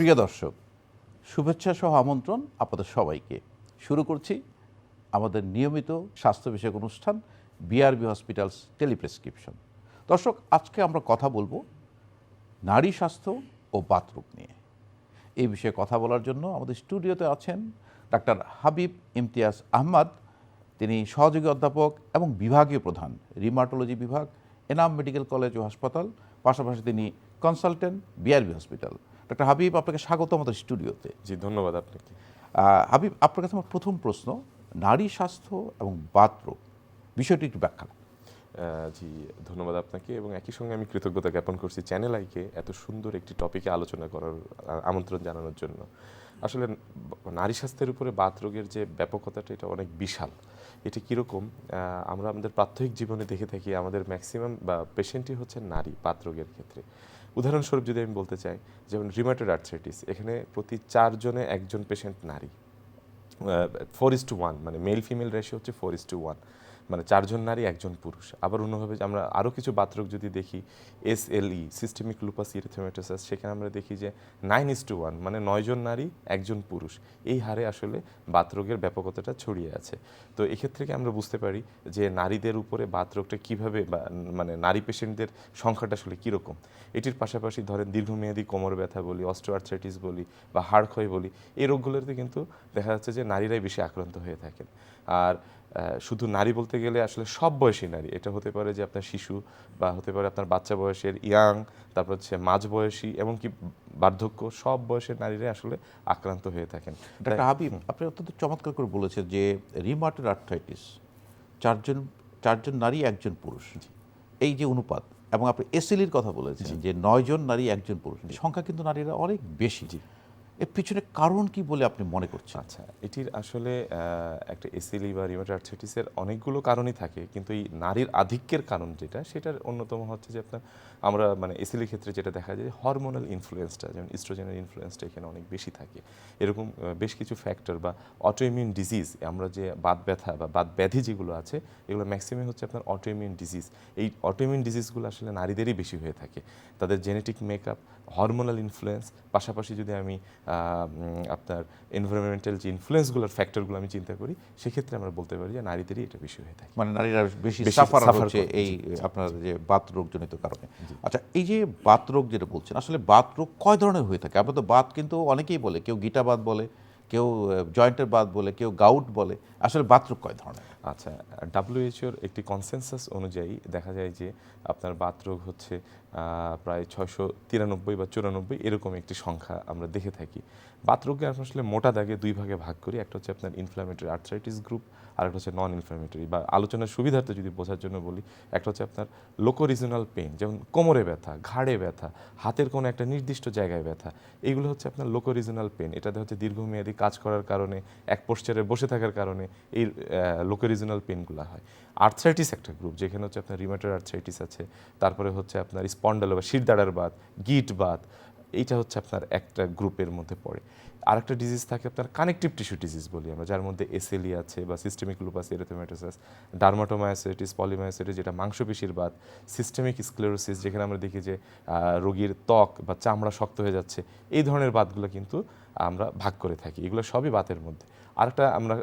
প্রিয় দর্শক, শুভেচ্ছা সহ আমন্ত্রণ আপনাদের সবাইকে। শুরু করছি আমাদের নিয়মিত স্বাস্থ্য বিষয়ক অনুষ্ঠান বিআরবি হসপিটালস টেলিপ্রেসক্রিপশন। দর্শক, আজকে আমরা কথা বলবো নারী স্বাস্থ্য ও বাতরোগ নিয়ে। এই বিষয়ে কথা বলার জন্য আমাদের স্টুডিওতে আছেন ডাক্তার হাবিব ইমতিয়াজ আহমদ। তিনি সহযোগী অধ্যাপক এবং বিভাগীয় প্রধান, রিমাটোলজি বিভাগ, এনাম মেডিকেল কলেজ ও হাসপাতাল। পাশাপাশি তিনি consultant, BRB hospital. Doctor Habib, আপনাকে স্বাগত আমাদের স্টুডিওতে। জি, ধন্যবাদ আপনাকে। হাবিব, আপনার কাছে আমার প্রথম প্রশ্ন, নারী স্বাস্থ্য এবং বাতরোগ বিষয়টি একটু ব্যাখ্যা। জি, ধন্যবাদ আপনাকে, এবং একই সঙ্গে আমি কৃতজ্ঞতা জ্ঞাপন করছি চ্যানেল আইকে এত সুন্দর একটি টপিকে আলোচনা করার আমন্ত্রণ জানানোর জন্য। আসলে নারী স্বাস্থ্যের উপরে বাতরোগের যে ব্যাপকতাটা, এটা অনেক বিশাল। এটি কীরকম, আমরা আমাদের প্রাত্যহিক জীবনে দেখে থাকি আমাদের ম্যাক্সিমাম বা পেশেন্টই হচ্ছে নারী বাতরোগের ক্ষেত্রে। উদাহরণস্বরূপ যদি আমি বলতে চাই, যেমন রিউমাটয়েড আর্থ্রাইটিস, এখানে প্রতি 4 জনে একজন পেশেন্ট নারী। 4:1, মানে মেল ফিমেল রেশিও হচ্ছে 4:1, মানে 4 জন নারী 1 জন পুরুষ। আবার অন্যভাবে আমরা আরও কিছু বাতরোগ যদি দেখি, SLE, সিস্টেমিক লুপাস ইরিথেমেটোসাস, সেখানে আমরা দেখি যে 9:1, মানে 9 জন নারী 1 জন পুরুষ। এই হারে আসলে বাতরোগের ব্যাপকতাটা ছড়িয়ে আছে। তো এক্ষেত্রে থেকে আমরা বুঝতে পারি যে নারীদের উপরে বাতরোগটা কীভাবে, বা মানে নারী পেশেন্টদের সংখ্যাটা আসলে কীরকম। এটির পাশাপাশি ধরেন দীর্ঘমেয়াদী কোমর ব্যথা বলি, অস্টিওআর্থ্রাইটিস বলি, বা হাড় ক্ষয় বলি, এই রোগগুলোতে কিন্তু দেখা যাচ্ছে যে নারীরাই বেশি আক্রান্ত হয়ে থাকেন। আর শুধু নারী বলতে গেলে আসলে সব বয়সী নারী, এটা হতে পারে যে আপনার শিশু, বা হতে পারে আপনার বাচ্চা বয়সের ইয়াং, তারপর হচ্ছে মাঝবয়সী, এমনকি বার্ধক্য, সব বয়সের নারীরাই আসলে আক্রান্ত হয়ে থাকেন। ডাক্তার হাবিব, আপনি অত্যন্ত চমৎকার করে বলেছেন যে রিউমাটয়েড আর্থ্রাইটিস 4 জন নারী 1 জন পুরুষ, এই যে অনুপাত, এবং আপনি এসএলইর কথা বলেছেন যে 9 জন নারী 1 জন পুরুষ, সংখ্যা কিন্তু নারীরা অনেক বেশি। এর পিছনে কারণ কি বলে আপনি মনে করছেন? আচ্ছা, এটির আসলে একটা SLE বা রিউমাটয়েড আর্থ্রাইটিসের অনেকগুলো কারণই থাকে, কিন্তু এই নারীর আধিক্যের কারণ যেটা, সেটার অন্যতম হচ্ছে যে আপনার আমরা মানে SLE ক্ষেত্রে যেটা দেখা যায়, হরমোনাল ইনফ্লুয়েন্সটা, যেমন ইস্ট্রোজেনের ইনফ্লুয়েন্সটা এখানে অনেক বেশি থাকে। এরকম বেশ কিছু ফ্যাক্টর বা অটোইমিউন ডিজিজ, আমরা যে বাত ব্যথা বা বাত ব্যাধি যেগুলো আছে, এগুলো ম্যাক্সিমাম হচ্ছে আপনার অটোইমিউন ডিজিজ। এই অটোইমিউন ডিজিজগুলো আসলে নারীদেরই বেশি হয়ে থাকে। তাদের জেনেটিক মেকআপ, হরমোনাল ইনফ্লুয়েন্স, পাশাপাশি যদি আমি আপনার এনভায়রনমেন্টাল যে ইনফ্লুয়েন্সগুলোর ফ্যাক্টরগুলো আমি চিন্তা করি, সেক্ষেত্রে আমরা বলতে পারি যে নারীদেরই এটা বেশি হয়ে থাকে, মানে নারীরা বেশি বেশি সাফার suffer হচ্ছে করে। এই আপনার যে বাতরোগজনিত কারণে। আচ্ছা, এই যে বাতরোগ যেটা বলছেন, আসলে বাতরোগ কয় ধরনের হয়ে থাকে? আমরা তো বাত কিন্তু অনেকেই বলে, কেউ গিটাবাত বলে, কেউ জয়েন্টের বাত বলে, কেউ গাউট বলে। আসলে বাতরোগ কয় ধরনের? আচ্ছা, WHO-র একটি কনসেনসাস অনুযায়ী দেখা যায় যে আপনার বাতরোগ হচ্ছে প্রায় 693 বা 94 এরকম একটি সংখ্যা আমরা দেখে থাকি। বাতরোগকে আমরা আসলে মোটা দাগে 2 ভাগে ভাগ করি। একটা হচ্ছে আপনার ইনফ্ল্যামেটরি আর্থ্রাইটিস গ্রুপ, আর একটা হচ্ছে নন ইনফ্ল্যামেটরি। বা আলোচনার সুবিধার্থে যদি বোঝার জন্য বলি, একটা হচ্ছে আপনার লোকোরিজিনাল পেইন, যেমন কোমরে ব্যথা, ঘাড়ে ব্যথা, হাতের কোনো একটা নির্দিষ্ট জায়গায় ব্যথা, এইগুলো হচ্ছে আপনার লোকোরিজিনাল পেইন। এটাতে হচ্ছে দীর্ঘমেয়াদী কাজ করার কারণে, এক পোশ্চারে বসে থাকার কারণে এই লোকোরিজিনাল পেইনগুলো হয়। আর্থ্রাইটিস একটা গ্রুপ, যেখানে হচ্ছে আপনার রিউমাটয়েড আর্থ্রাইটিস আছে, তারপরে হচ্ছে আপনার স্পন্ডালো বা শিরদাঁড়ার বাত, গিট বাত, এইটা হচ্ছে আপনার একটা গ্রুপের মধ্যে পড়ে। আরেকটা ডিজিজ থাকে আপনার কানেকটিভ টিস্যু ডিজিজ বলি আমরা, যার মধ্যে SLE আছে, বা সিস্টেমিক লুপাস এরিথেমেটোসাস, ডার্মাটোমায়োসাইটিস, পলিমায়োসাইটিস যেটা মাংসপেশির বাত, সিস্টেমিক স্ক্লেরোসিস, যেখানে আমরা দেখি যে রোগীর ত্বক বা চামড়া শক্ত হয়ে যাচ্ছে। এই ধরনের বাতগুলো কিন্তু আমরা ভাগ করে থাকি, এগুলো সবই বাতের মধ্যে। আরেকটা আমরা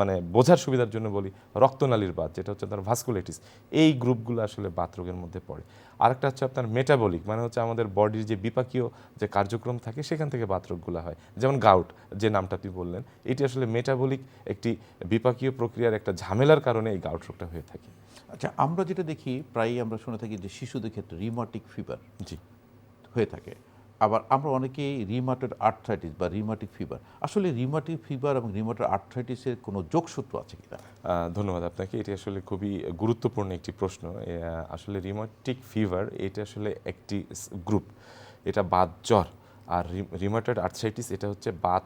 মানে বোঝার সুবিধার জন্য বলি রক্তনালীর বাত, যেটা হচ্ছে আপনার ভাস্কুলাইটিস। এই গ্রুপগুলো আসলে বাতরোগের মধ্যে পড়ে। আরেকটা হচ্ছে আপনার মেটাবলিক, মানে হচ্ছে আমাদের বডির যে বিপাকীয় যে কার্যক্রম থাকে, সেখান থেকে বাতরোগগুলো হয়। যেমন গাউট, যে নামটা আপনি বললেন, এটি আসলে মেটাবলিক একটি বিপাকীয় প্রক্রিয়ার একটা ঝামেলার কারণে এই গাউট রোগটা হয়ে থাকে। আচ্ছা, আমরা যেটা দেখি প্রায়ই আমরা শুনে থাকি যে শিশুদের ক্ষেত্রে রিউমাটিক ফিভার জি, হয়ে থাকে। আবার আমরা অনেকেই রিউমাটয়েড আর্থ্রাইটিস বা রিউমাটিক ফিভার, আসলে রিউমাটিক ফিভার এবং রিউমাটয়েড আর্থ্রাইটিসের কোনো যোগসূত্র আছে কিনা? ধন্যবাদ আপনাকে, এটি আসলে খুবই গুরুত্বপূর্ণ একটি প্রশ্ন। আসলে রিউমাটিক ফিভার এটা আসলে একটি গ্রুপ, এটা বাত জ্বর। আর রিউমাটয়েড আর্থ্রাইটিস এটা হচ্ছে বাত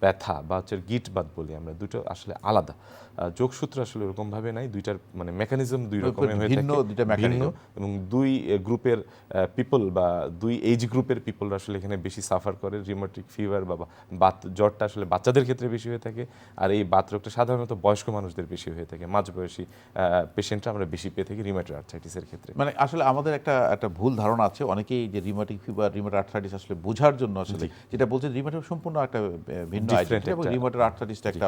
ব্যথা বা হচ্ছে গিটবাত বলি আমরা, দুটো আসলে আলাদা। যোগসূত্র আসলে এরকমভাবে নাই, দুইটার মানে মেকানিজম দুই রকমের হয়ে ভিন্ন থাকে, দুইটা ভিন্ন, mechanism। এবং দুই গ্রুপের পিপল বা দুই এজ গ্রুপের পিপল আসলে এখানে বেশি সাফার করে। রিউমাটিক ফিভার বা বাত জ্বরটা আসলে বাচ্চাদের ক্ষেত্রে বেশি হয়ে থাকে, আর এই বাত রোগটা সাধারণত বয়স্ক মানুষদের বেশি হয়ে থাকে, মাঝবয়সী পেশেন্টরা আমরা বেশি পেয়ে থাকি রিউমাটয়েড আর্থ্রাইটিসের ক্ষেত্রে। মানে আসলে আমাদের একটা ভুল ধারণা আছে, অনেকেই যে রিউমাটিক ফিভার, রিউমাটয়েড আর্থ্রাইটিস আসলে বোঝার জন্য আসলে যেটা বলছেন, রিউমাটয়েড সম্পূর্ণ একটা ভিন্ন Different আইডেন্টিটি, এবং একটা- রিউমাটয়েড আর্থ্রাইটিসটা একটা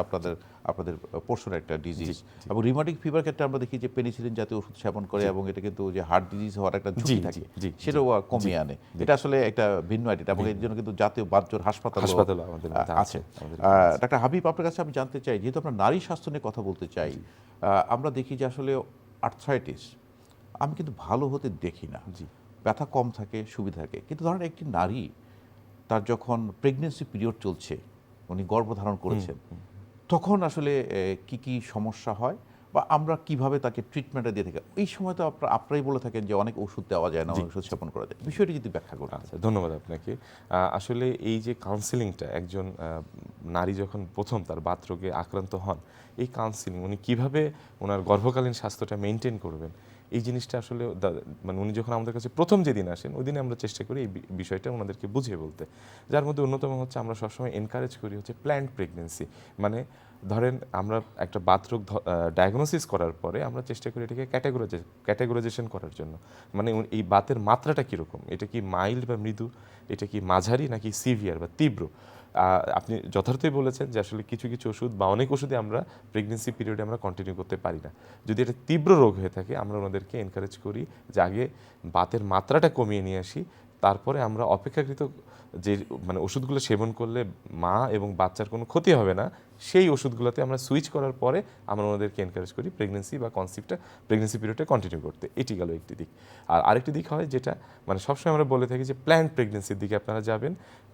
আপনাদের পোর্শনের একটা ডিজিজ। এবং রিউমাটিক ফিভার ক্ষেত্রে আমরা দেখি যে পেনিসিলিন জাতীয় ওষুধ সেবন করে, এবং এটা কিন্তু যে হার্ট ডিজিজ হওয়ার একটা ঝুঁকি থাকে সেটাও কমিয়ে আনে। এটা আসলে একটা ভিন্ন আইডেন্টি, এবং এর জন্য কিন্তু জাতীয় বাতজ্বর হাসপাতাল আমাদের মধ্যে আছে। ডাক্তার হাবিব, আপনার কাছে আমি জানতে চাই, যেহেতু আমরা নারী স্বাস্থ্য নিয়ে কথা বলতে চাই, আমরা দেখি যে আসলে আর্থ্রাইটিস আমি কিন্তু ভালো হতে দেখি না। ব্যথা কম থাকে, সুবিধা থাকে, কিন্তু ধরেন একটি নারী তার যখন প্রেগনেন্সি পিরিয়ড চলছে, উনি গর্ভধারণ করেছেন, তখন আসলে কি কি সমস্যা হয় বা আমরা কিভাবে তাকে ট্রিটমেন্টটা দিয়ে থাকি? এই সময় তো আপনারাই বলে থাকেন যে অনেক ওষুধ দেওয়া যায় না, অনেক ওষুধ সেবন করা যায়, বিষয়টি যদি ব্যাখ্যা করতেন। আচ্ছা, ধন্যবাদ আপনাকে। আসলে এই যে কাউন্সিলিংটা, একজন নারী যখন প্রথম তার বাত রোগে আক্রান্ত হন, এই কাউন্সিলিং উনি কিভাবে ওনার গর্ভকালীন স্বাস্থ্যটা মেনটেন করবেন, এই জিনিসটা আসলে মানে উনি যখন আমাদের কাছে প্রথম যেদিন আসেন, ওই দিনে আমরা চেষ্টা করি এই বিষয়টা ওনাদেরকে বুঝিয়ে বলতে। যার মধ্যে অন্যতম হচ্ছে, আমরা সবসময় এনকারেজ করি হচ্ছে প্ল্যান্ড প্রেগনেন্সি। মানে ধরেন আমরা একটা বাত রোগ ডায়াগনোসিস করার পরে আমরা চেষ্টা করি এটাকে ক্যাটাগরাইজেশন করার জন্য। মানে এই বাতের মাত্রাটা কীরকম, এটা কি মাইল্ড বা মৃদু, এটা কি মাঝারি নাকি সিভিয়ার বা তীব্র। আপনি যথার্থই বলেছেন যে আসলে কিছু কিছু ওষুধ বা অনেক ওষুধই আমরা প্রেগনেন্সি পিরিয়ডে আমরা কন্টিনিউ করতে পারি না। যদি এটা তীব্র রোগ হয়ে থাকে, আমরা ওনাদেরকে এনকারেজ করি যে আগে বাতের মাত্রাটা কমিয়ে নিয়ে আসি, তারপরে আমরা অপেক্ষাকৃত যে মানে ওষুধগুলো সেবন করলে মা এবং বাচ্চার কোনো ক্ষতি হবে না, সেই ওষুধগুলোতে আমরা সুইচ করার পরে আমরা ওনাদেরকে এনকারেজ করি প্রেগনেন্সি বা কনসিপ্টটা প্রেগনেন্সি পিরিয়ডে কন্টিনিউ করতে। এটি গেল একটি দিক। আর আরেকটি দিক হয় যেটা মানে সবসময় আমরা বলে থাকি যে প্ল্যান্ড প্রেগনেন্সির দিকে আপনারা যাবেন।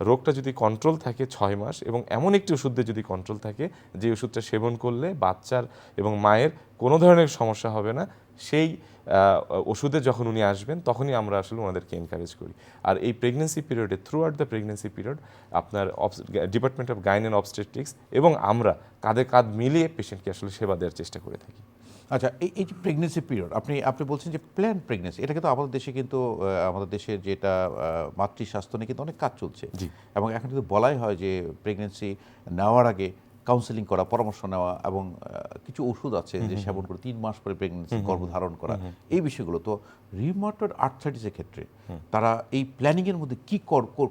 রোগটা যদি কন্ট্রোল থাকে 6 মাস, এবং এমন একটি ওষুধ দিয়ে যদি কন্ট্রোল থাকে যে ওষুধটা সেবন করলে বাচ্চার এবং মায়ের কোনো ধরনের সমস্যা হবে না, সেই ওষুধে যখন উনি আসবেন তখনই আমরা আসলে ওনাদেরকে এনকারেজ করি। আর এই প্রেগনেন্সি পিরিয়ডে, throughout the pregnancy period, আপনার department of gynae and obstetrics এবং আমরা কাঁধে কাঁধ মিলিয়ে পেশেন্টকে আসলে সেবা দেওয়ার চেষ্টা করে থাকি। আচ্ছা, এই যে প্রেগনেন্সি পিরিয়ড আপনি বলছেন যে প্ল্যান প্রেগনেন্সি, এটা কিন্তু আমাদের দেশে কিন্তু আমাদের দেশের যেটা মাতৃস্বাস্থ্য নিয়ে কিন্তু অনেক কাজ চলছে, এবং এখন কিন্তু বলাই হয় যে প্রেগনেন্সি নেওয়ার আগে কাউন্সেলিং করা, পরামর্শ নেওয়া, এবং কিছু ওষুধ আছে যে সেবন করে 3 মাস পরে প্রেগনেন্সি গর্ভধারণ করা, এই বিষয়গুলো। তো রিউমাটয়েড আর্থ্রাইটিসের ক্ষেত্রে তারা এই প্ল্যানিংয়ের মধ্যে কি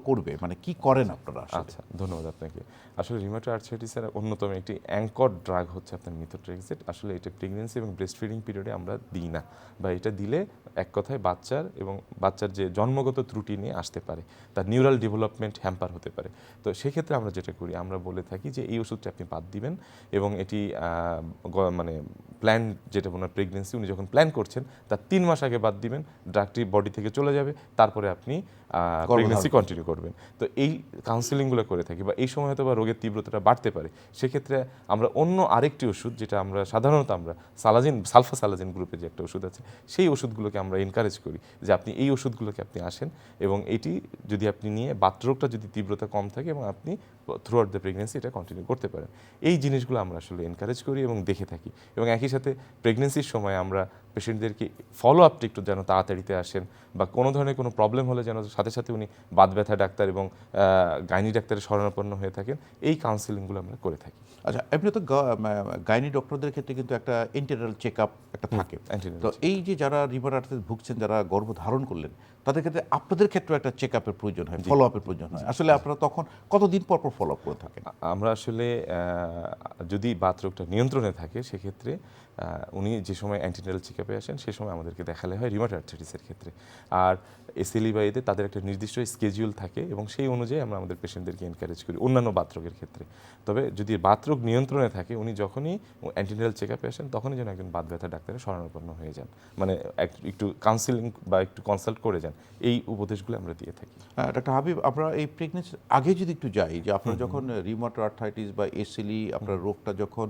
করবে, মানে কি করেন আপনারা? আচ্ছা, ধন্যবাদ আপনাকে। আসলে রিউমাটয়েড আর্থ্রাইটিসের অন্যতম একটি অ্যাঙ্কর ড্রাগ হচ্ছে আপনার মিথোট্রেক্সেট। আসলে এটা প্রেগনেন্সি এবং ব্রেস্ট ফিডিং পিরিয়ডে আমরা দিই না, বা এটা দিলে এক কথায় বাচ্চার যে জন্মগত ত্রুটি নিয়ে আসতে পারে, তার নিউরাল ডেভেলপমেন্ট হ্যাম্পার হতে পারে। তো সেক্ষেত্রে আমরা যেটা করি, আমরা বলে থাকি যে এই ওষুধটা আপনি বাদ দিবেন, এবং এটি মানে প্ল্যান যেটা ওনার প্রেগনেন্সি উনি যখন প্ল্যান করছেন তার 3 মাস আগে বাদ দিবেন, ড্রাগটি বডি থেকে চলে যাবে, তারপরে আপনি প্রেগনেন্সি কন্টিনিউ করবেন। তো এই কাউন্সেলিংগুলো করে থাকি, বা এই সময় হয়তো বা রোগের তীব্রতাটা বাড়তে পারে, সেক্ষেত্রে আমরা অন্য আরেকটি ওষুধ, যেটা আমরা সাধারণত আমরা সালফাসালাজিন গ্রুপের যে একটা ওষুধ আছে, সেই ওষুধগুলোকে আমরা এনকারেজ করি যে আপনি এই ওষুধগুলোকে আপনি আসেন, এবং এটি যদি আপনি নিয়ে বাতরোগটা যদি তীব্রতা কম থাকে, এবং আপনি থ্রু আউট দ্য প্রেগনেন্সি এটা কন্টিনিউ করতে পারেন। এই জিনিসগুলো আমরা আসলে এনকারেজ করি এবং দেখে থাকি। এবং একই সাথে প্রেগনেন্সির সময় আমরা পেশেন্টদেরকে ফলো আপটা একটু যেন তাড়াতাড়িতে আসেন, বা কোনো ধরনের কোনো প্রবলেম হলে যেন সাথে সাথে উনি বাত ব্যথা ডাক্তার এবং গাইনি ডাক্তারের শরণাপন্ন হয়ে থাকেন। এই কাউন্সিলিংগুলো আমরা করে থাকি। আচ্ছা, এমনি তো গাইনি ডক্টরদের ক্ষেত্রে কিন্তু একটা এন্টেরিয়াল চেক আপ একটা থাকে। তো এই যে যারা রিউমাটয়েড আর্থ্রাইটিস ভুগছেন, যারা গর্ভ ধারণ করলেন, তাদের ক্ষেত্রে আপনাদের ক্ষেত্রে একটা চেক আপের প্রয়োজন হয়, ফলো আপের প্রয়োজন হয়। আসলে আপনারা তখন কতদিন পর ফলো আপ করে থাকেন? আমরা আসলে যদি বাত রোগটা নিয়ন্ত্রণে থাকে, সেক্ষেত্রে উনি যে সময় অ্যান্টিনাল চেক আপে আসেন, সে সময় আমাদেরকে দেখালে হয় রিউমাটয়েড আর্থ্রাইটিসের ক্ষেত্রে। আর এসএলই বা এতে তাদের একটা নির্দিষ্ট স্কেডিউল থাকে, এবং সেই অনুযায়ী আমরা আমাদের পেশেন্টদেরকে এনকারেজ করি অন্যান্য বাত রোগের ক্ষেত্রে। তবে যদি বাত রোগ নিয়ন্ত্রণে থাকে, উনি যখনই অ্যান্টিনাল চেক আপে আসেন, তখনই যেন একজন বাত ব্যথা ডাক্তারের শরণাপন্ন হয়ে যান, মানে একটু কাউন্সিলিং বা একটু কনসাল্ট করে যান। এই উপদেশগুলো আমরা দিয়ে থাকি। ডাক্তার হাবিব, আমরা এই প্রেগনেন্সির আগে যদি একটু যাই, যে আপনার যখন রিউমাটয়েড আর্থ্রাইটিস বা এসএলই আপনার রোগটা যখন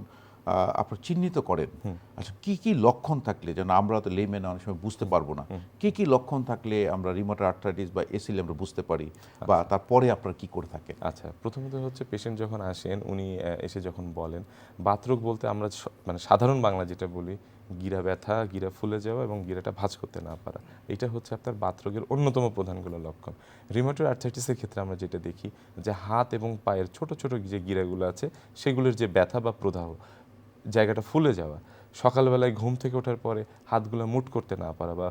আপনারা চিহ্নিত করেন, আচ্ছা কি কি লক্ষণ থাকলে, যেন আমরা তো লেম্যান অনেক সময় বুঝতে পারবো না, কি কি লক্ষণ থাকলে আমরা রিউমাটয়েড আর্থ্রাইটিস বা এসিএল আমরা বুঝতে পারি, বা তারপরে আপনারা কি করে থাকেন? আচ্ছা, প্রথমত হচ্ছে পেশেন্ট যখন আসেন উনি এসে যখন বলেন বাতরোগ বলতে আমরা মানে সাধারণ বাংলা যেটা বলি গিরা ব্যথা, গিরা ফুলে যাওয়া এবং গিরাটা ভাঁজ করতে না পারা, এটা হচ্ছে আপনার বাতরোগের অন্যতম প্রধানগুলো লক্ষণ। রিউমাটয়েড আর্থ্রাইটিসের ক্ষেত্রে আমরা যেটা দেখি যে হাত এবং পায়ের ছোট ছোট যে গিরাগুলো আছে সেগুলোর যে ব্যথা বা প্রদাহ, জায়গাটা ফুলে যাওয়া, সকালবেলায় ঘুম থেকে ওঠার পরে হাতগুলো মুট করতে না পারা, বা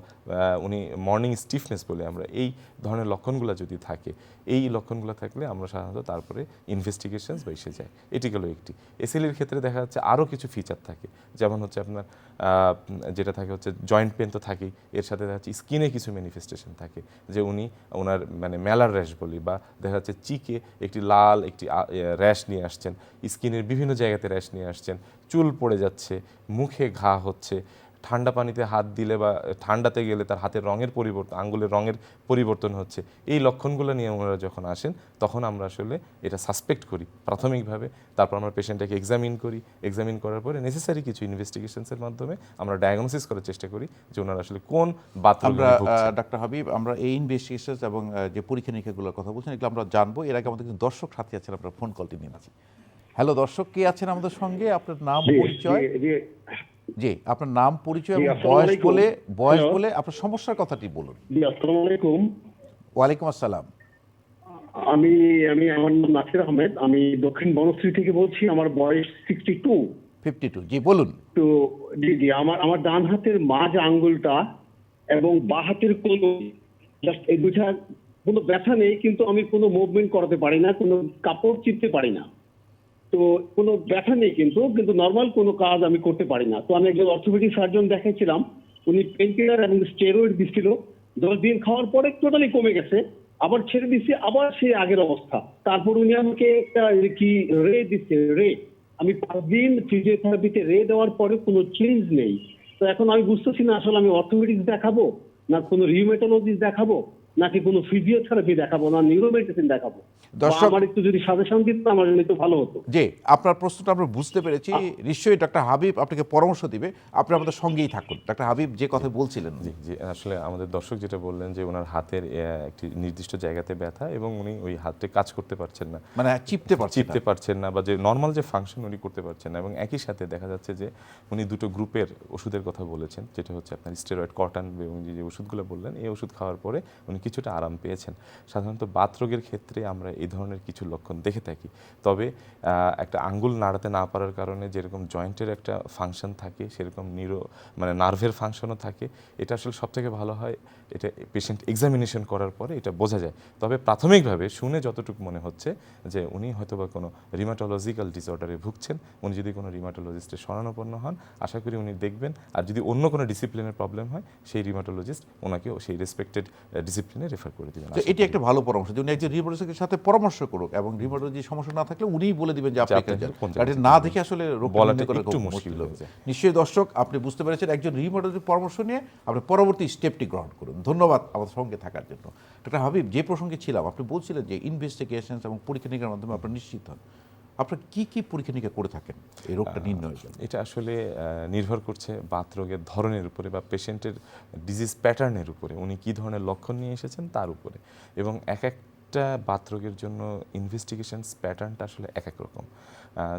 উনি মর্নিং স্টিফনেস বলে আমরা, এই ধরনের লক্ষণগুলো যদি থাকে, এই লক্ষণগুলো থাকলে আমরা সাধারণত তারপরে ইনভেস্টিগেশনস বা এসে যাই। এটি গেল একটি। এসএলের ক্ষেত্রে দেখা যাচ্ছে আরও কিছু ফিচার থাকে, যেমন হচ্ছে আপনার যেটা থাকে হচ্ছে জয়েন্ট পেন তো থাকেই, এর সাথে দেখা যাচ্ছে স্কিনে কিছু ম্যানিফেস্টেশন থাকে, যে উনি ওনার মানে মেলার র্যাশ বলি, বা দেখা যাচ্ছে চিকে একটি লাল একটি র্যাশ নিয়ে আসছেন, স্কিনের বিভিন্ন জায়গাতে র্যাশ নিয়ে আসছেন, চুল পড়ে যাচ্ছে, মুখে ঘা হচ্ছে, ঠান্ডা পানিতে হাত দিলে বা ঠান্ডাতে গেলে তার হাতের রঙের পরিবর্তন, আঙ্গুলের রঙের পরিবর্তন হচ্ছে, এই লক্ষণগুলো নিয়ে ওনারা যখন আসেন তখন আমরা আসলে এটা সাসপেক্ট করি প্রাথমিকভাবে। তারপর আমরা পেশেন্টটাকে এক্সামিন করি, এক্সামিন করার পরে নেসেসারি কিছু ইনভেস্টিগেশনসের মাধ্যমে আমরা ডায়াগনোসিস করার চেষ্টা করি যে ওনারা আসলে কোন বাতরোগে আমরা ভুগছেন। ডাক্তার হাবিব, আমরা এই ইনভেস্টিগেশন এবং যে পরীক্ষা নিরীক্ষাগুলোর কথা বলছেন এগুলো আমরা জানবো। এর আগে আমাদের কিন্তু দর্শক সাথী আছেন, আপনার ফোন কলটি নিয়ে আছি। হ্যালো দর্শক, কে আছেন আমাদের সঙ্গে? আপনার নাম, পরিচয়। জি, আপনার নাম, পরিচয় এবং বয়স বলে আপনার সমস্যার কথাটি বলুন। জি, আসসালামু আলাইকুম। ওয়ালাইকুম আসসালাম। আমি আমি আমার নাম নাসির আহমেদ। আমি দক্ষিণ বনশ্রী থেকে বলছি। আমার বয়স 62। 52, জি বলুন। তো জি আমার ডান হাতের মাঝ আঙ্গুলটা এবং বাঁ হাতের কনুই, জাস্ট এই দুইটা, কোনো ব্যথা নেই, কিন্তু আমি কোনো মুভমেন্ট করাতে পারি না, কোনো কাপড় চিপতে পারি না। তো কোনো ব্যথা নেই, কিন্তু নর্মাল কোনো কাজ আমি করতে পারি না। তো আমি একজন অর্থোপেডিক সার্জন দেখাইছিলাম, উনি পেইনকিলার এবং স্টেরয়েড দিচ্ছিল। 10 দিন খাওয়ার পরে টোটালি কমে গেছে, আবার ছেড়ে দিচ্ছি, আবার সেই আগের অবস্থা। তারপর উনি আমাকে একটা কি রে দিচ্ছে, রে। আমি 5 দিন ফিজিওথেরাপিতে রে দেওয়ার পরে কোনো চেঞ্জ নেই। তো এখন আমি বুঝতেছি না আসলে আমি অর্থোপেডিক্স দেখাবো, না কোনো রিউমেটোলজিস্ট দেখাবো, নাকি কোনো ফিজিওথেরাপি দেখাবো, না নিউরোমেডিসিন দেখাবো। দর্শক, আমার একটু যদি সাজেশন দিতেন আমার জন্য একটু ভালো হতো। জি, আপনার প্রশ্নটা আমরা বুঝতে পেরেছি। নিশ্চয়ই ডাক্তার হাবিব আপনাকে পরামর্শ দিবে, আপনি আমাদের সঙ্গেই থাকুন। ডাক্তার হাবিব যে কথা বলছিলেন। জি জি, আসলে আমাদের দর্শক যেটা বললেন যে ওনার হাতের একটি নির্দিষ্ট জায়গাতে ব্যথা এবং উনি ওই হাতে কাজ করতে পারছেন না, মানে চিপতে পারছেন না, বা যে নর্মাল যে ফাংশন উনি করতে পারছেন না, এবং একই সাথে দেখা যাচ্ছে যে উনি দুটো গ্রুপের ওষুধের কথা বলেছেন, যেটা হচ্ছে আপনার স্টেরয়েড, কটন এবং যে ওষুধগুলো বললেন, এই ওষুধ খাওয়ার পরে উনি কিছুটা আরাম পেয়েছেন। সাধারণত বাতরোগের ক্ষেত্রে আমরা এই ধরনের কিছু লক্ষণ দেখে থাকি। তবে একটা আঙ্গুল নাড়াতে না পারার কারণে যেরকম জয়েন্টের একটা ফাংশন থাকে, সেরকম মানে নার্ভের ফাংশনও থাকে। এটা আসলে সবথেকে ভালো হয় এটা পেশেন্ট এক্সামিনেশন করার পরে এটা বোঝা যায়। তবে প্রাথমিকভাবে শুনে যতটুকু মনে হচ্ছে যে উনি হয়তোবা কোনো রিমাটোলজিক্যাল ডিসঅর্ডারে ভুগছেন। উনি যদি কোনো রিমাটোলজিস্টের শরণাপন্ন হন, আশা করি উনি দেখবেন। আর যদি অন্য কোনো ডিসিপ্লিনের প্রবলেম হয়, সেই রিমাটোলজিস্ট ওনাকে সেই রেসপেক্টেড ডিসিপ্লিনে রেফার করে দেবেন। তো এটি একটা ভালো পরামর্শ যে উনি একজন রিউমাটোলজিস্টের সাথে পরামর্শ করুক, এবং রিউমাটোলজি সমস্যা না থাকলে উনিই বলে দিবেন যে আপনি এখানে যান। এটা না দেখে আসলে রোগ বলাটা করা একটু খুব মুশকিল মুশকিল হয়ে যায়। নিশ্চয়ই দর্শক আপনি বুঝতে পেরেছেন, একজন রিউমাটোলজির পরামর্শ নিয়ে আপনি পরবর্তী স্টেপটি গ্রহণ করুন। ধন্যবাদ আমাদের সঙ্গে থাকার জন্য। ডক্টর হাবিব, যে প্রসঙ্গে ছিলাম, আপনি বলছিলেন যে ইনভেস্টিগেশন এবং পরীক্ষা নিরীক্ষার মাধ্যমে আপনারা নিশ্চিত হন। আপনারা কি কি পরীক্ষা নিরীক্ষা করে থাকেন এই রোগটা নির্ণয়ের জন্য? এটা আসলে নির্ভর করছে বাতরোগের ধরনের উপরে বা পেশেন্টের ডিজিজ প্যাটার্নের উপরে, উনি কী ধরনের লক্ষণ নিয়ে এসেছেন তার উপরে। এবং এক একটা বাতরোগের জন্য ইনভেস্টিগেশনস প্যাটার্নটা আসলে এক এক রকম।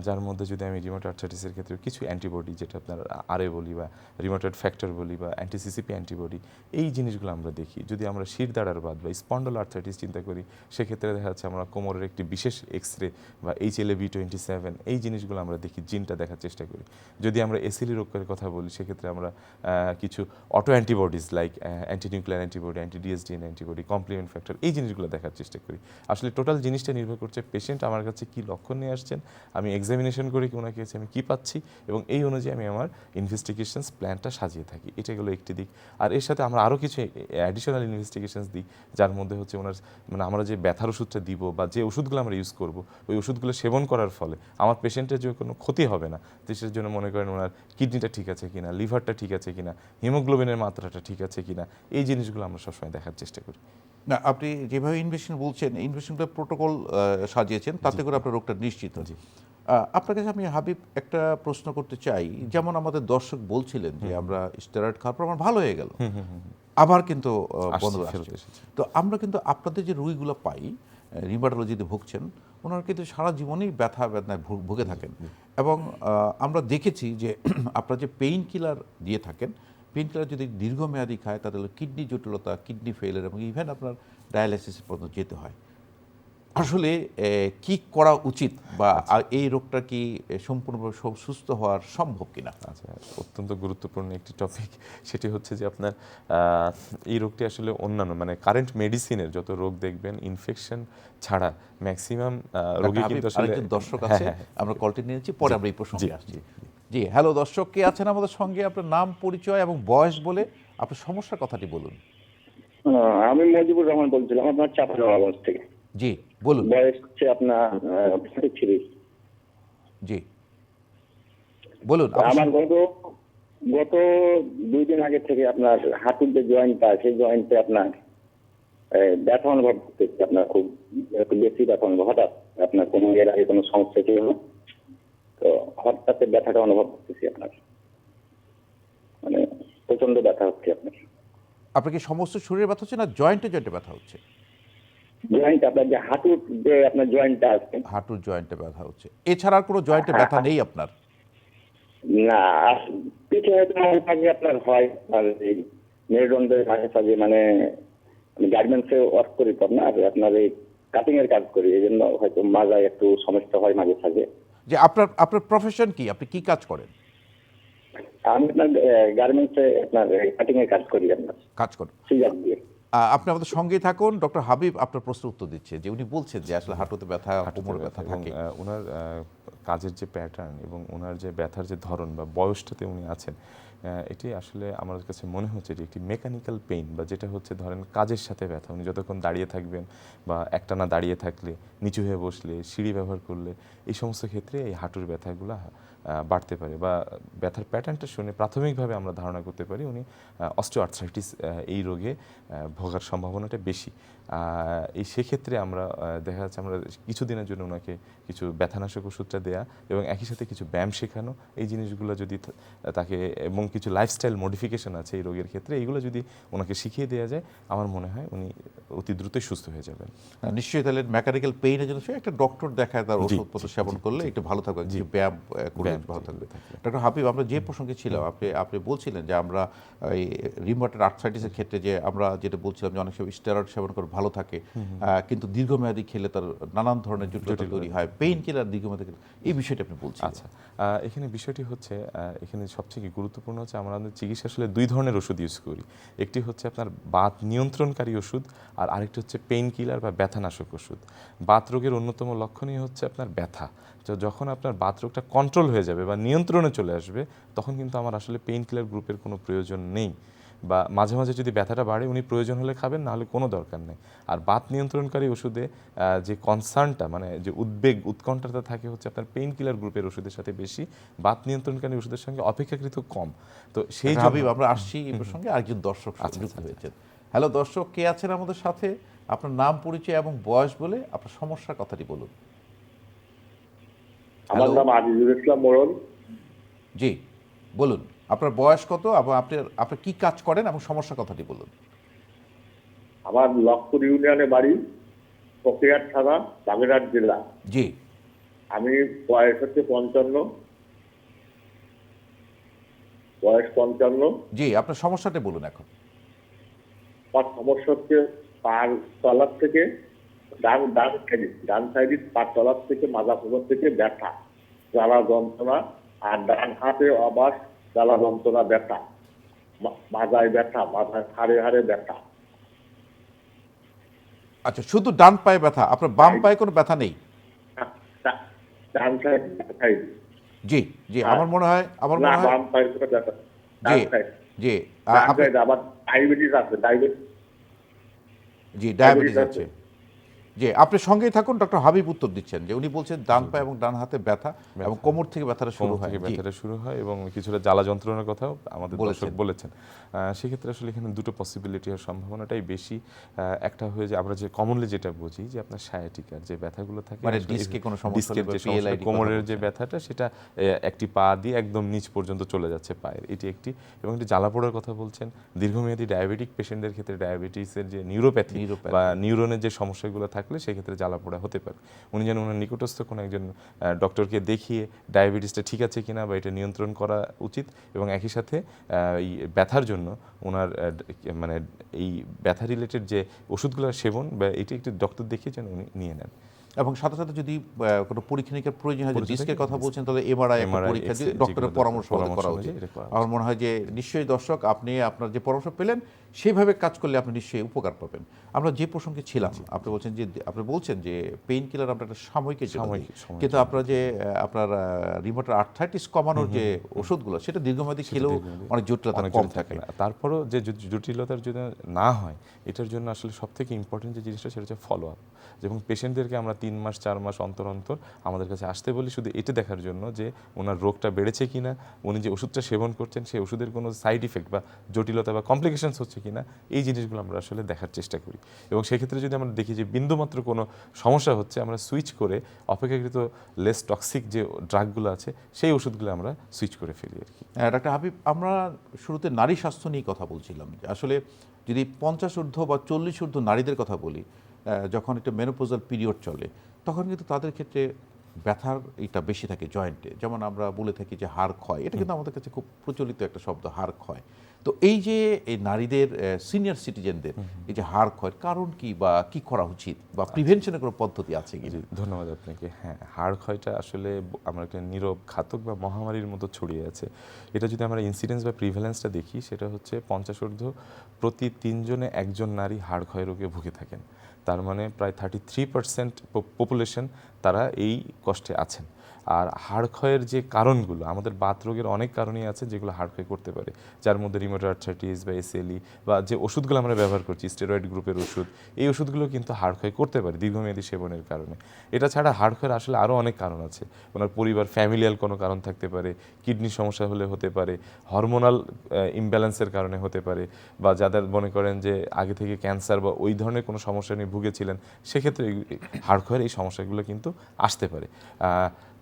যার মধ্যে যদি আমি রিউমাটয়েড আর্থ্রাইটিসের ক্ষেত্রে কিছু অ্যান্টিবডি, যেটা আপনার আরএ বলি বা রিউমাটয়েড ফ্যাক্টর বলি বা অ্যান্টিসিসিপি অ্যান্টিবডি, এই জিনিসগুলো আমরা দেখি। যদি আমরা শিরদাঁড়ার বাত বা স্পন্ডল আর্থ্রাইটিস চিন্তা করি, সেক্ষেত্রে দেখা যাচ্ছে আমরা কোমরের একটি বিশেষ এক্সরে বা HLA-B27 এই জিনিসগুলো আমরা দেখি, জিনটা দেখার চেষ্টা করি। যদি আমরা এসিলি রোগের কথা বলি, সেক্ষেত্রে আমরা কিছু auto antibodies like antinuclear antibody, anti dsDNA antibody, complement factor, এই জিনিসগুলো দেখার চেষ্টা করি। আসলে টোটাল জিনিসটা নির্ভর করছে পেশেন্ট আমার কাছে কী লক্ষণ নিয়ে আসছেন, আমি এক্সামিনেশন করি কি ওনাকে আমি কী পাচ্ছি, এবং এই অনুযায়ী আমি আমার ইনভেস্টিগেশনস প্ল্যানটা সাজিয়ে থাকি। এটা গেলো একটি দিক। আর এর সাথে আমরা আরও কিছু অ্যাডিশনাল ইনভেস্টিগেশনস দিই, যার মধ্যে হচ্ছে ওনার মানে আমরা যে ব্যথার ওষুধটা দিব বা যে ওষুধগুলো আমরা ইউজ করব, ওই ওষুধগুলো সেবন করার ফলে আমার পেশেন্টের যে কোনো ক্ষতি হবে না। দেশের জন্য মনে করেন ওনার কিডনিটা ঠিক আছে কিনা, লিভারটা ঠিক আছে কিনা, হিমোগ্লোবিনের মাত্রাটা ঠিক আছে কিনা, এই জিনিসগুলো আমরা সবসময় দেখার চেষ্টা করি। না, আপনি যেভাবে ইনভেস্টিগেশন বলছেন, ইনভেস্টিগেশন প্রোটোকল সাজিয়েছেন, তাতে করে আপনার রোগটা নিশ্চিত হচ্ছে। আপনার কাছে আমি হাবিব একটা প্রশ্ন করতে চাই, যেমন আমাদের দর্শক বলছিলেন যে আমরা স্টেরয়েড খাওয়ার পর আমার ভালো হয়ে গেল, আবার কিন্তু বন্ধ ফেরত আসছে। এসেছে। তো আমরা কিন্তু আপনাদের যে রোগীগুলো পাই, রিমাটোলজিতে ভুগছেন, ওনারা কিন্তু সারা জীবনই ব্যথা বেদনায় ভুগে থাকেন। এবং আমরা দেখেছি যে আপনারা যে পেইন কিলার দিয়ে থাকেন, পেইন কিলার যদি দীর্ঘমেয়াদী খায় তাহলে কিডনি জটিলতা, কিডনি ফেইলিয়ার এবং ইভেন আপনার ডায়ালাইসিস পর্যন্ত যেতে হয়। আসলে কি করা উচিত, বা এই রোগটা কি সম্পূর্ণভাবে সুস্থ হওয়ার সম্ভব কিনা? আচ্ছা, অত্যন্ত গুরুত্বপূর্ণ একটি টপিক। সেটি হচ্ছে যে আপনার এই রোগটি আসলে অন্যান্য মানে কারেন্ট মেডিসিনের যত রোগ দেখবেন ইনফেকশন ছাড়া ম্যাক্সিমাম রোগী কিন্তু আসলে আরেকজন দর্শক আছে, আমরা কলটি নিয়েছি, পরে আমরা এই প্রসঙ্গে আসছি। জি, হ্যালো দর্শক, কে আছেন আমাদের সঙ্গে? আপনার নাম, পরিচয় এবং বয়স বলে আপনার সমস্যার কথাটি বলুন। আমি মজিবুর রহমান বলছিলাম আপনার চাপানগঞ্জ থেকে। জি বলুন। বয়স হচ্ছে আপনার 33। জি বলুন। আমার গত 2 দিন আগে থেকে আপনার হাঁটুর যে জয়েন্টটা সেই জয়েন্টে আপনার ব্যথা অনুভব করতেছি। আপনার খুব একটু বেশি ব্যথা অনুভব, হঠাৎ আপনার কোনো এর আগে কোনো সমস্যা ছিল না, তো হঠাৎ ব্যথাটা অনুভব করতেছি আপনার, মানে প্রচন্ড ব্যথা হচ্ছে আপনার। আপনার কি সমস্ত শরীরে ব্যথা হচ্ছে না জয়েন্টে জয়েন্টে ব্যথা হচ্ছে? জয়েন্ট আপনার যে হাঁটুর যে আপনার জয়েন্টটা আছে, হাঁটুর জয়েন্টে ব্যথা হচ্ছে, এছাড়া আর কোনো জয়েন্টে ব্যথা নেই আপনার? না পিঠে হয়তো মাঝে মাঝে আপনার হয়, আর এই মেরুদণ্ডের মাঝে মাঝে মানে আমি গার্মেন্টসে ওয়ার্ক করি তো না, আর আপনার এই কাটিং এর কাজ করি, এই জন্য হয়তো মাজায় একটু সমস্যা হয় মাঝে মাঝে। যে আপনার আপনার প্রফেশন কি, আপনি কি কাজ করেন? আমি আপনার গার্মেন্টসে আপনার কাটিং এর কাজ করি আপনার কাজ করেন। সিজার দিয়ে। আপনি আমাদের সঙ্গেই থাকুন, ডক্টর হাবিব আপনার প্রশ্ন উত্তর দিচ্ছে। যে উনি বলছেন যে আসলে হাঁটুতে ব্যথা, কোমরে ব্যথা এবং থাকে। ওনার কাজের যে প্যাটার্ন এবং ওনার যে ব্যথার যে ধরন বা বয়সটাতে উনি আছেন, এটি আসলে আমার কাছে মনে হচ্ছে যে একটি মেকানিক্যাল পেইন, বা যেটা হচ্ছে ধরেন কাজের সাথে ব্যথা। উনি যতক্ষণ দাঁড়িয়ে থাকবেন বা একটানা দাঁড়িয়ে থাকলে, নিচু হয়ে বসলে, সিঁড়ি ব্যবহার করলে, এই সমস্ত ক্ষেত্রে এই হাঁটুর ব্যথাগুলো বাড়তে পারে। বা ব্যথার প্যাটার্নটা শুনে প্রাথমিকভাবে আমরা ধারণা করতে পারি উনি অস্টিওআর্থ্রাইটিস এই রোগে ভোগার সম্ভাবনাটা বেশি। এই সেক্ষেত্রে আমরা দেখা যাচ্ছে আমরা কিছুদিনের জন্য ওনাকে কিছু ব্যথানাশক ওষুধটা দেয়া এবং একই সাথে কিছু ব্যায়াম শেখানো, এই জিনিসগুলো যদি তাকে, এবং কিছু লাইফস্টাইল মডিফিকেশন আছে এই রোগের ক্ষেত্রে, এইগুলো যদি ওনাকে শিখিয়ে দেওয়া যায়, আমার মনে হয় উনি অতি দ্রুতই সুস্থ হয়ে যাবেন। নিশ্চয়ই তাহলে মেকানিক্যাল পেইনের জন্য সে একটা ডক্টর দেখায়, তার ওষুধপত্র সেবন করলে একটু ভালো থাকবে, কিছু ব্যায়াম করলে ভালো থাকবে। ডক্টর হাবিব, আমরা যে প্রসঙ্গে ছিলাম, আপনি বলছিলেন যে আমরা এই রিউমাটয়েড আর্থ্রাইটিসের ক্ষেত্রে যে আমরা যেটা বলছিলাম যে অনেক সময় স্টেরয়েড সেবন করে ভালো থাকে, কিন্তু দীর্ঘমেয়াদী খেলে তার নানান ধরনের জটিলতা তৈরি হয়, পেইন কিলার দীর্ঘমেয়াদী খেলে, এই বিষয়টা আপনি বলছেন। আচ্ছা, এখানে বিষয়টি হচ্ছে, এখানে সবথেকে গুরুত্বপূর্ণ হচ্ছে আমরা আমাদের চিকিৎসা আসলে 2 ধরনের ওষুধ ইউজ করি। একটি হচ্ছে আপনার বাত নিয়ন্ত্রণকারী ওষুধ, আর আরেকটি হচ্ছে পেইন কিলার বা ব্যথানাশক ওষুধ। বাত রোগের অন্যতম লক্ষণই হচ্ছে আপনার ব্যথা। তো যখন আপনার বাত রোগটা কন্ট্রোল হয়ে যাবে বা নিয়ন্ত্রণে চলে আসবে, তখন কিন্তু আমার আসলে পেইন কিলার গ্রুপের কোনো প্রয়োজন নেই। বা মাঝে মাঝে যদি ব্যথাটা বাড়ে উনি প্রয়োজন হলে খাবেন, না হলে কোনো দরকার নেই। আর বাত নিয়ন্ত্রণকারী ওষুধে যে কনসার্নটা, মানে যে উদ্বেগ উৎকণ্ঠাটা থাকে হচ্ছে আপনার পেইন কিলার গ্রুপের ওষুধের সাথে বেশি, বাত নিয়ন্ত্রণকারী ওষুধের সঙ্গে অপেক্ষাকৃত কম। তো সেই হাবিব, আমরা আসছি এই প্রসঙ্গে, আরেকজন দর্শক যুক্ত হয়েছেন। হ্যালো দর্শক, কে আছেন আমাদের সাথে? আপনার নাম, পরিচয় এবং বয়স বলে আপনার সমস্যার কথাটি বলুন। আমার নাম আজিজুল ইসলাম মোড়ল। জি বলুন, আপনার বয়স কত এবং আপনি কি কাজ করেন এবং সমস্যার কথাটি বলুন। আমার লক্ষপুর ইউনিয়নে বাড়ি, প্রক্রিয়ার থানা, বাগেরহাট জেলা। জি আমি বয়স হচ্ছে 55। বয়স 55। জি, আপনার সমস্যাটা বলুন এখন। আমার সমস্যা হচ্ছে পার তলার থেকে ডান সাইডে পার তলার থেকে মাজা পুকুর থেকে ব্যথা, জ্বালা যন্ত্রণা, আর ডান হাতে আবার জ্বালা যন্ত্রণা, ব্যথা, মাজায় ব্যথা, মাথায় হাড়ে হাড়ে ব্যথা। আচ্ছা, শুধু ডান পায়ে ব্যথা, আপনার বাম পায়ে কোনো ব্যথা নেই? ডান সাইড। জি জি, আমার মনে হয় বাম পায়ের কোনো ব্যথা। জি ডান সাইড। জি ডান সাইড। আবার ডায়াবেটিস আছে, জি ডায়াবেটিস আছে। যে আপনি সঙ্গেই থাকুন, ডক্টর হাবিব উত্তর দিচ্ছেন যে উনি বলছেন ডান পা এবং ডান হাতে ব্যথা এবং কোমর থেকে ব্যথাটা শুরু কোমর হয়। থেকে জি, ব্যথাটা শুরু হয় এবং কিছুটা জ্বালা যন্ত্রণার কথাও আমাদের বলেছেন। দর্শক বলেছেন। সেক্ষেত্রে আসলে এখানে দুটো পসিবিলিটি হওয়ার সম্ভাবনাটাই বেশি। একটা হয়ে যে আমরা যে কমনলি যেটা বুঝি যে আপনার সায়াটিকার যে ব্যথাগুলো থাকে, মানে আসলে ডিস্কে কোনো সমস্যা ডিস্কের হলে যে বা সমস্যা, PLID কোমরের কথা যে বলছেন। ব্যথাটা সেটা একটি পা দিয়ে একদম নিচ পর্যন্ত চলে যাচ্ছে পায়ের, এটি একটি। এবং একটি জ্বালা পোড়ার কথা বলছেন, দীর্ঘমেয়াদী ডায়াবেটিক পেশেন্টদের ক্ষেত্রে ডায়াবেটিসের যে নিউরোপ্যাথি নিউরোপ্যাথি। বা নিউরনের যে সমস্যাগুলো থাকলে সেক্ষেত্রে জ্বালা পোড়া হতে পারে। উনি যেন ওনার নিকটস্থ কোনো একজন ডক্টরকে দেখিয়ে ডায়াবেটিসটা ঠিক আছে কিনা বা এটা নিয়ন্ত্রণ করা উচিত, এবং একই সাথে এই ব্যথার জন্য ওনার মানে এই ব্যথা রিলেটেড যে ওষুধগুলোর সেবন বা এটি একটি ডক্টর দেখিয়ে যেন উনি নিয়ে নেন। এবং সাথে সাথে যদি কোনো পরীক্ষা নিরীক্ষার প্রয়োজন হয়, যে পরিচয় ডিস্কের থাকে, কথা বলছেন, তাহলে এমআরআই পরীক্ষা দিয়ে ডক্টরের পরামর্শ মতো করা উচিত। আমার মনে হয় যে নিশ্চয়ই দর্শক আপনি আপনার যে পরামর্শ পেলেন সেইভাবে কাজ করলে আপনি নিশ্চয়ই উপকার পাবেন। আমরা যে প্রসঙ্গে ছিলাম, আপনি বলছেন যে পেইন কিলার আমরা একটা সাময়িকের জন্য দিই। কিন্তু আপনার যে আপনার রিমোটার আর্থ্রাইটিস কমানোর যে ওষুধগুলো, সেটা দীর্ঘমেয়াদী খেলেও অনেক জটিলতা কম থাকে। তারপরও যে জটিলতার জন্য না হয়, এটার জন্য আসলে সবথেকে ইম্পর্টেন্ট যে জিনিসটা সেটা হচ্ছে ফলো আপ। এবং পেশেন্টদেরকে আমরা 3 মাস 4 মাস অন্তর অন্তর আমাদের কাছে আসতে বলি শুধু এটা দেখার জন্য যে ওনার রোগটা বেড়েছে কিনা, উনি যে ওষুধটা সেবন করছেন সেই ওষুধের কোনো সাইড ইফেক্ট বা জটিলতা বা কমপ্লিকেশনস হচ্ছে কিনা, এই জিনিসগুলো আমরা আসলে দেখার চেষ্টা করি। এবং সেক্ষেত্রে যদি আমরা দেখি যে বিন্দুমাত্র কোনো সমস্যা হচ্ছে, আমরা সুইচ করে অপেক্ষাকৃত লেস টক্সিক যে ড্রাগগুলো আছে সেই ওষুধগুলো আমরা সুইচ করে ফেলি আর কি। ডাক্তার হাবিব, আমরা শুরুতে নারী স্বাস্থ্য নিয়ে কথা বলছিলাম। আসলে যদি 50 ঊর্ধ্ব বা 40 ঊর্ধ্ব নারীদের কথা বলি, যখন একটা মেনোপোজাল পিরিয়ড চলে, তখন কিন্তু তাদের ক্ষেত্রে ব্যথার এটা বেশি থাকে জয়েন্টে। যেমন আমরা বলে থাকি যে হাড় ক্ষয়, এটা কিন্তু আমাদের কাছে খুব প্রচলিত একটা শব্দ, হাড় ক্ষয়। তো এই যে এই নারীদের সিনিয়র সিটিজেনদের এই যে হাড় ক্ষয়ের কারণ কি, বা কি করা উচিত, বা প্রিভেনশনের কোনো পদ্ধতি আছে কি? জি, ধন্যবাদ আপনাকে। হ্যাঁ, হাড় ক্ষয়টা আসলে আমরা একটা নীরব ঘাতক বা মহামারীর মতো ছড়িয়ে আছে। এটা যদি আমরা ইনসিডেন্স বা প্রিভ্যালেন্সটা দেখি, সেটা হচ্ছে 50 ঊর্ধ্ব প্রতি 3 জনে 1 জন নারী হাড় ক্ষয় রোগে ভুগে থাকেন। তার মানে প্রায় 33% পপুলেশন তারা এই কষ্টে আছেন। আর হাড় ক্ষয়ের যে কারণগুলো, আমাদের বাত রোগের অনেক কারণই আছে যেগুলো হাড় ক্ষয় করতে পারে, যার মধ্যে রিউমেটয়েড আর্থ্রাইটিস বা এসএলই বা যে ওষুধগুলো আমরা ব্যবহার করছি স্টেরয়েড গ্রুপের ওষুধ, এই ওষুধগুলো কিন্তু হাড় ক্ষয় করতে পারে দীর্ঘমেয়াদী সেবনের কারণে। এটা ছাড়া হাড় ক্ষয়ের আসলে আরও অনেক কারণ আছে। ওনার পরিবার ফ্যামিলিয়াল কোনো কারণ থাকতে পারে, কিডনির সমস্যা হলে হতে পারে, হরমোনাল ইমব্যালেন্সের কারণে হতে পারে, বা যাদের মনে করেন যে আগে থেকে ক্যান্সার বা ওই ধরনের কোনো সমস্যা নিয়ে ভুগেছিলেন, সেক্ষেত্রে হাড় ক্ষয়ের এই সমস্যাগুলো কিন্তু আসতে পারে।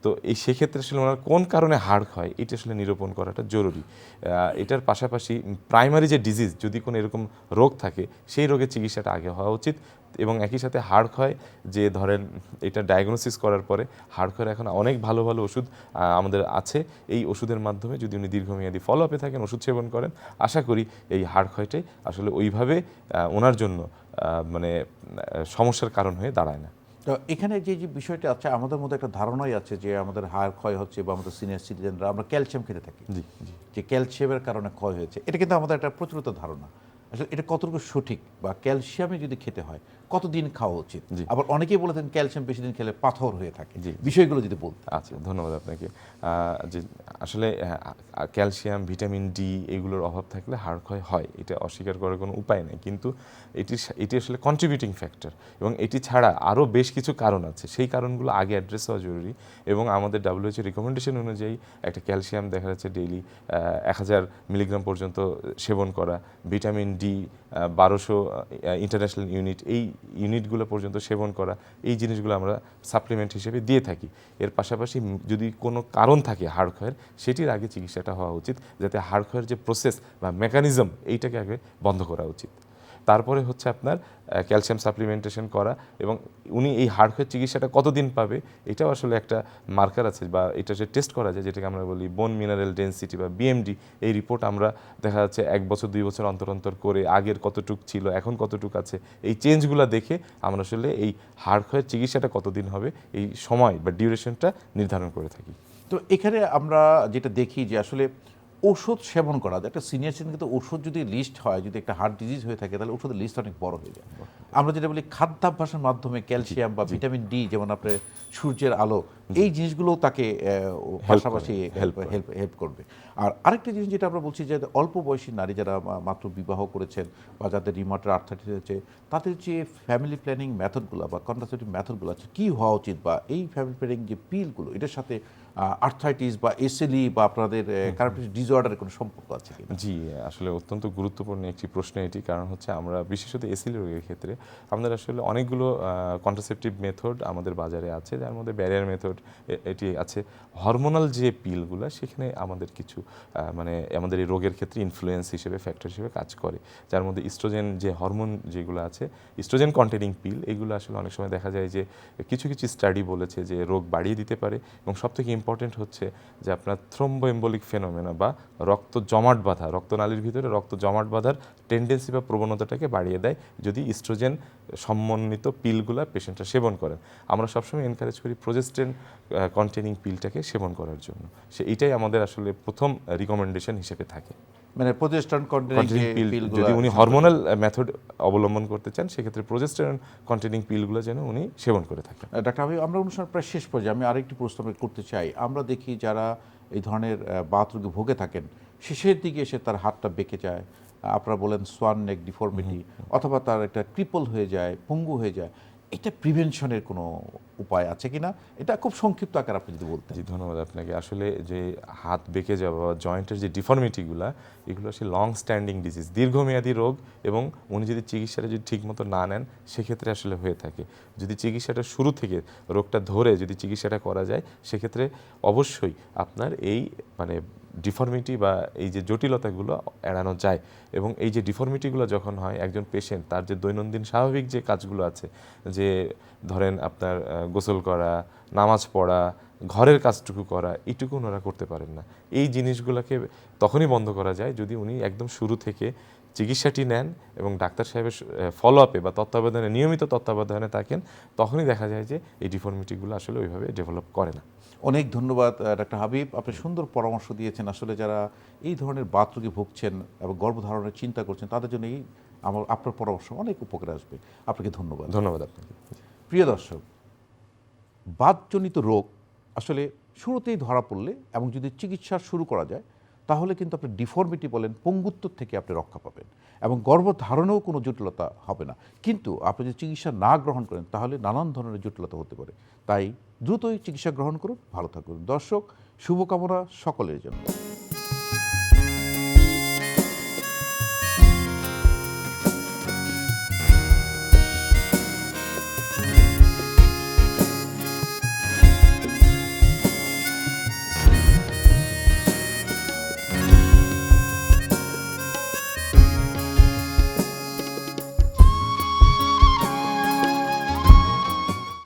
তো এই সেক্ষেত্রে আসলে ওনার কোন কারণে হাড় ক্ষয়, এটা আসলে নিরূপণ করাটা জরুরি। এটার পাশাপাশি প্রাইমারি যে ডিজিজ, যদি কোনো এরকম রোগ থাকে, সেই রোগের চিকিৎসাটা আগে হওয়া উচিত। এবং একই সাথে হাড় ক্ষয় যে ধরেন এটা ডায়াগনোসিস করার পরে হাড় ক্ষয়ের এখন অনেক ভালো ভালো ওষুধ আমাদের আছে। এই ওষুধের মাধ্যমে যদি উনি দীর্ঘমেয়াদী ফলো আপে থাকেন, ওষুধ সেবন করেন, আশা করি এই হাড় ক্ষয়টাই আসলে ওইভাবে ওনার জন্য মানে সমস্যার কারণ হয়ে দাঁড়ায় না। তো এখানে যে যে বিষয়টা আছে, আমাদের মধ্যে একটা ধারণাই আছে যে আমাদের হাড় ক্ষয় হচ্ছে, বা আমাদের সিনিয়র সিটিজেনরা আমরা ক্যালসিয়াম খেতে থাকি, জি জি। যে ক্যালসিয়ামের কারণে ক্ষয় হয়েছে। এটা কিন্তু আমাদের একটা প্রচলিত ধারণা। আসলে এটা কতটুকু সঠিক, বা ক্যালসিয়ামে যদি খেতে হয় কতদিন খাওয়া উচিত? জি। আবার অনেকেই বলে থাকেন ক্যালসিয়াম বেশি দিন খেলে পাথর হয়ে থাকে। জি। বিষয়গুলো যদি বলতে। আচ্ছা, ধন্যবাদ আপনাকে। যে আসলে ক্যালসিয়াম, ভিটামিন ডি এগুলোর অভাব থাকলে হাড় ক্ষয় হয়, এটা অস্বীকার করার কোনো উপায় নেই। কিন্তু এটি আসলে কন্ট্রিবিউটিং ফ্যাক্টর, এবং এটি ছাড়া আরও বেশ কিছু কারণ আছে। সেই কারণগুলো আগে অ্যাড্রেস হওয়া জরুরি। এবং আমাদের WHO রিকমেন্ডেশন অনুযায়ী একটা ক্যালসিয়াম দেখা যাচ্ছে ডেইলি 1000 মিলিগ্রাম পর্যন্ত সেবন করা, ভিটামিন ডি 1200 ইন্টারন্যাশনাল ইউনিট, এই ইউনিটগুলো পর্যন্ত সেবন করা, এই জিনিসগুলো আমরা সাপ্লিমেন্ট হিসেবে দিয়ে থাকি। এর পাশাপাশি যদি কোনো কারণ থাকে হাড় ক্ষয়ের, সেটির আগে চিকিৎসাটা হওয়া উচিত, যাতে হাড় ক্ষয়ের যে প্রসেস বা মেকানিজম, এইটাকে আগে বন্ধ করা উচিত। তারপরে হচ্ছে আপনার ক্যালসিয়াম সাপ্লিমেন্টেশন করা, এবং উনি এই হাড় ক্ষয়ের চিকিৎসাটা কতদিন পাবে, এটাও আসলে একটা মার্কার আছে, বা এটা যে টেস্ট করা যায়, যেটাকে আমরা বলি বোন মিনারেল ডেনসিটি বা বিএমডি। এই রিপোর্ট আমরা দেখা যাচ্ছে 1 বছর 2 বছর অন্তর অন্তর করে আগের কতটুক ছিল, এখন কতটুক আছে, এই চেঞ্জগুলো দেখে আমরা আসলে এই হাড় ক্ষয়ের চিকিৎসাটা কতদিন হবে, এই সময় বা ডিউরেশনটা নির্ধারণ করে থাকি। তো এখানে আমরা যেটা দেখি যে আসলে ওষুধ সেবন করা, একটা সিনিয়র সিটিজেন কিন্তু ওষুধ যদি লিস্ট হয়, যদি একটা হার্ট ডিজিজ হয়ে থাকে, তাহলে ওষুধের লিস্ট অনেক বড় হয়ে যায়। আমরা যেটা বলি খাদ্যাভ্যাসের মাধ্যমে ক্যালসিয়াম বা ভিটামিন ডি, যেমন আপনার সূর্যের আলো, এই জিনিসগুলো তাকে পাশাপাশি হেল্প করবে। আর আরেকটা জিনিস যেটা আমরা বলছি যে অল্প বয়সী নারী যারা মাত্র বিবাহ করেছেন বা যাদের রিমাটার আর্থাইটিস হয়েছে, তাদের যে ফ্যামিলি প্ল্যানিং মেথডগুলো বা কন্ট্রাসেপটিভ মেথডগুলো আছে কী হওয়া উচিত, বা এই ফ্যামিলি প্ল্যানিং যে পিলগুলো এটার সাথে আর্থাইটিস বা এসএলই বা আপনাদের কার্পেটিস ডিসঅর্ডারের কোনো সম্পর্ক আছে কিনা? জি, আসলে অত্যন্ত গুরুত্বপূর্ণ একটি প্রশ্ন এটি, কারণ হচ্ছে আমরা বিশেষত এসিলি রোগের ক্ষেত্রে আমাদের আসলে অনেকগুলো কন্ট্রাসেপটিভ মেথড আমাদের বাজারে আছে, যার মধ্যে ব্যারিয়ার মেথড এটি আছে। হরমোনাল যে পিলগুলো, সেখানে আমাদের কিছু মানে আমাদের এই রোগের ক্ষেত্রে ইনফ্লুয়েন্স হিসেবে, ফ্যাক্টর হিসেবে কাজ করে, যার মধ্যে ইস্ট্রোজেন যে হরমোন যেগুলো আছে, ইস্ট্রোজেন কন্টেনিং পিল, এগুলো আসলে অনেক সময় দেখা যায় যে কিছু কিছু স্টাডি বলেছে যে রোগ বাড়িয়ে দিতে পারে, এবং সবথেকে ইম্পর্টেন্ট হচ্ছে যে আপনার থ্রোম্বোএম্বোলিক ফেনোমেনা বা রক্ত জমাট বাঁধা, রক্তনালীর ভিতরে রক্ত জমাট বাঁধার টেন্ডেন্সি বা প্রবণতাটাকে বাড়িয়ে দেয় যদি ইস্ট্রোজেন সমন্বিত পিলগুলা পেশেন্টরা সেবন করেন। আমরা সবসময় এনকারেজ করি প্রোজেস্টেরন কন্টেনিং পিলটাকে সেবন করার জন্য। এটাই আমাদের আসলে প্রথম রিকমেন্ডেশন হিসেবে থাকে। মানে প্রোজেস্টেরন কন্টেনিং পিল, যদি উনি হরমোনাল মেথড অবলম্বন করতে চান, সেক্ষেত্রে প্রোজেস্টেরন কন্টেনিং পিলগুলো যেন উনি সেবন করে থাকেন। ডাক্তার হাবিব, আমরা অনুষ্ঠান প্রায় শেষ পর্যায়ে, আমি আরেকটি প্রশ্ন করতে চাই। আমরা দেখি যারা এই ধরনের বাত রোগে ভুগে থাকেন, শেষের দিকে এসে তার হাতটা বেঁকে যায়, আপনারা বলেন সোয়ান নেক ডিফর্মিটি, অথবা তার একটা ক্রিপল হয়ে যায়, পঙ্গু হয়ে যায়, এটা প্রিভেনশনের কোনো উপায় আছে কিনা? এটা খুব সংক্ষিপ্ত আকার আপনি যদি বলতেন। জি, ধন্যবাদ আপনাকে। আসলে যে হাত বেঁকে যাওয়া বা জয়েন্টের যে ডিফর্মিটিগুলো, এগুলো আসলে লং স্ট্যান্ডিং ডিজিজ, দীর্ঘমেয়াদী রোগ, এবং উনি যদি চিকিৎসাটা যদি ঠিকমতো না নেন, সেক্ষেত্রে আসলে হয়ে থাকে। যদি চিকিৎসাটা শুরু থেকে রোগটা ধরে যদি চিকিৎসাটা করা যায়, সেক্ষেত্রে অবশ্যই আপনার এই মানে ডিফর্মিটি বা এই যে জটিলতাগুলো এড়ানো যায়। এবং এই যে ডিফর্মিটিগুলো যখন হয়, একজন পেশেন্ট তার যে দৈনন্দিন স্বাভাবিক যে কাজগুলো আছে, যে ধরেন আপনার গোসল করা, নামাজ পড়া, ঘরের কাজটুকু করা, এইটুকু ওনারা করতে পারেন না। এই জিনিসগুলোকে তখনই বন্ধ করা যায় যদি উনি একদম শুরু থেকে চিকিৎসাটি নেন এবং ডাক্তার সাহেবের ফলো আপে বা তত্ত্বাবধানে, নিয়মিত তত্ত্বাবধানে থাকেন, তখনই দেখা যায় যে এই ডিফর্মিটিগুলো আসলে ওইভাবে ডেভেলপ করে না। অনেক ধন্যবাদ ডাক্তার হাবিব, আপনি সুন্দর পরামর্শ দিয়েছেন। আসলে যারা এই ধরনের বাত রোগে ভুগছেন এবং গর্ভধারণের চিন্তা করছেন, তাদের জন্য আপনার পরামর্শ অনেক উপকারে আসবে। আপনাকে ধন্যবাদ। ধন্যবাদ আপনাকে। প্রিয় দর্শক, বাতজনিত রোগ আসলে শুরুতেই ধরা পড়লে এবং যদি চিকিৎসা শুরু করা যায়, তাহলে কিন্তু আপনি ডিফর্মিটি বলেন, পঙ্গুত্ব থেকে আপনি রক্ষা পাবেন এবং গর্ভধারণেও কোনো জটিলতা হবে না। কিন্তু আপনি যদি চিকিৎসা না গ্রহণ করেন, তাহলে নানান ধরনের জটিলতা হতে পারে। তাই দ্রুতই চিকিৎসা গ্রহণ করুন, ভালো থাকুন। দর্শক, শুভকামনা সকলের জন্য।